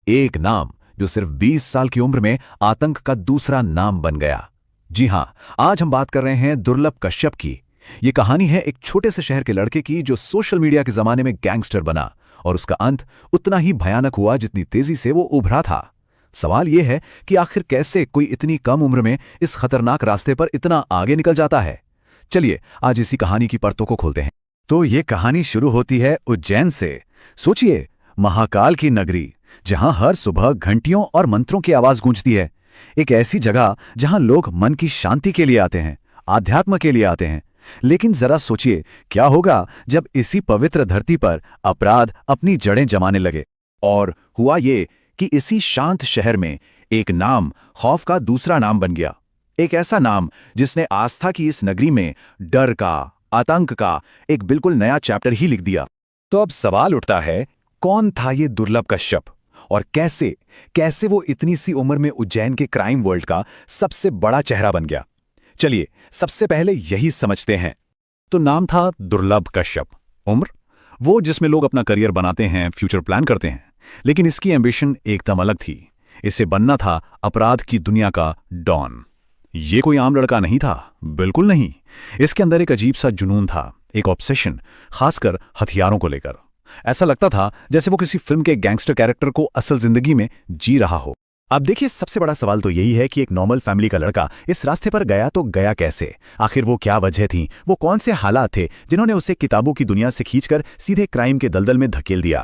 एक नाम जो सिर्फ 20 साल की उम्र में आतंक का दूसरा नाम बन गया। जी हां, आज हम बात कर रहे हैं दुर्लभ कश्यप की। ये कहानी है एक छोटे से शहर के लड़के की जो सोशल मीडिया के जमाने में गैंगस्टर बना और उसका अंत उतना ही भयानक हुआ जितनी तेजी से वो उभरा था। सवाल यह है कि आखिर कैसे कोई इतनी कम उम्र में इस खतरनाक रास्ते पर इतना आगे निकल जाता है। चलिए आज इसी कहानी की परतों को खोलते हैं। तो ये कहानी शुरू होती है उज्जैन से। सोचिए, महाकाल की नगरी, जहां हर सुबह घंटियों और मंत्रों की आवाज गूंजती है। एक ऐसी जगह जहां लोग मन की शांति के लिए आते हैं, आध्यात्म के लिए आते हैं। लेकिन जरा सोचिए, क्या होगा जब इसी पवित्र धरती पर अपराध अपनी जड़ें जमाने लगे। और हुआ ये कि इसी शांत शहर में एक नाम खौफ का दूसरा नाम बन गया। एक ऐसा नाम जिसने आस्था की इस नगरी में डर का, आतंक का एक बिल्कुल नया चैप्टर ही लिख दिया। तो अब सवाल उठता है, कौन था ये दुर्लभ कश्यप और कैसे कैसे वो इतनी सी उम्र में उज्जैन के क्राइम वर्ल्ड का सबसे बड़ा चेहरा बन गया। चलिए सबसे पहले यही समझते हैं। तो नाम था दुर्लभ कश्यप। उम्र वो जिसमें लोग अपना करियर बनाते हैं, फ्यूचर प्लान करते हैं। लेकिन इसकी एम्बिशन एकदम अलग थी। इसे बनना था अपराध की दुनिया का डॉन। ये कोई आम लड़का नहीं था, बिल्कुल नहीं। इसके अंदर एक अजीब सा जुनून था, एक ऑब्सेशन, खासकर हथियारों को लेकर। ऐसा लगता था जैसे वो किसी फिल्म के गैंगस्टर कैरेक्टर को असल जिंदगी में जी रहा हो। अब देखिए, सबसे बड़ा सवाल तो यही है कि एक नॉर्मल फैमिली का लड़का इस रास्ते पर गया तो गया कैसे? आखिर वो क्या वजह थी, वो कौन से हालात थे जिन्होंने उसे किताबों की दुनिया से खींचकर सीधे क्राइम के दलदल में धकेल दिया?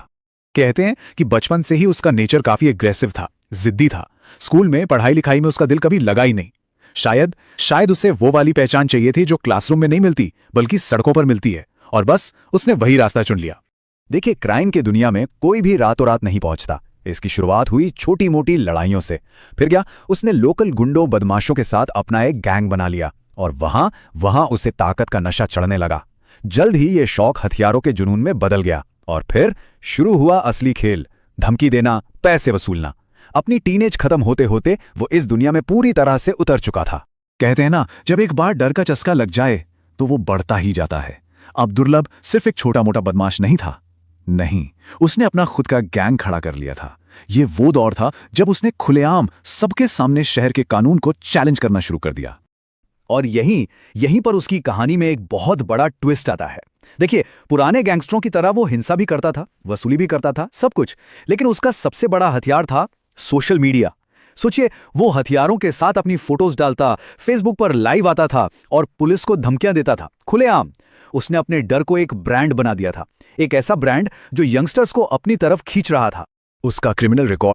कहते हैं कि बचपन से ही उसका नेचर काफी एग्रेसिव था, जिद्दी था। स्कूल में पढ़ाई लिखाई में उसका दिल कभी लगा ही नहीं। शायद उसे वो वाली पहचान चाहिए थी जो क्लासरूम में नहीं मिलती बल्कि सड़कों पर मिलती है, और बस उसने वही रास्ता चुन लिया। देखिए, क्राइम की दुनिया में कोई भी रातों रात नहीं पहुंचता। इसकी शुरुआत हुई छोटी मोटी लड़ाइयों से। फिर क्या, उसने लोकल गुंडों बदमाशों के साथ अपना एक गैंग बना लिया और वहां उसे ताकत का नशा चढ़ने लगा। जल्द ही ये शौक हथियारों के जुनून में बदल गया और फिर शुरू हुआ असली खेल, धमकी देना, पैसे वसूलना। अपनी टीनेज खत्म होते होते वो इस दुनिया में पूरी तरह से उतर चुका था। कहते हैं ना, जब एक बार डर का चस्का लग जाए तो वो बढ़ता ही जाता है। अब दुर्लभ सिर्फ एक छोटा मोटा बदमाश नहीं था। नहीं, उसने अपना खुद का गैंग खड़ा कर लिया था। ये वो दौर था जब उसने खुलेआम सबके सामने शहर के कानून को चैलेंज करना शुरू कर दिया। और यहीं पर उसकी कहानी में एक बहुत बड़ा ट्विस्ट आता है। देखिए, पुराने गैंगस्टरों की तरह वो हिंसा भी करता था, वसूली भी करता था, सब कुछ। लेकिन उसका सबसे बड़ा हथियार था सोशल मीडिया। सोचिए, वो हथियारों के साथ अपनी फोटोज डालता, फेसबुक पर लाइव आता था और पुलिस को धमकियां देता था, खुलेआम। उसने अपने डर को एक ब्रांड बना दिया था, एक ऐसा ब्रांड जो यंगस्टर्स को अपनी तरफ खींच रहा था। उसका क्रिमिनल रिकॉर्ड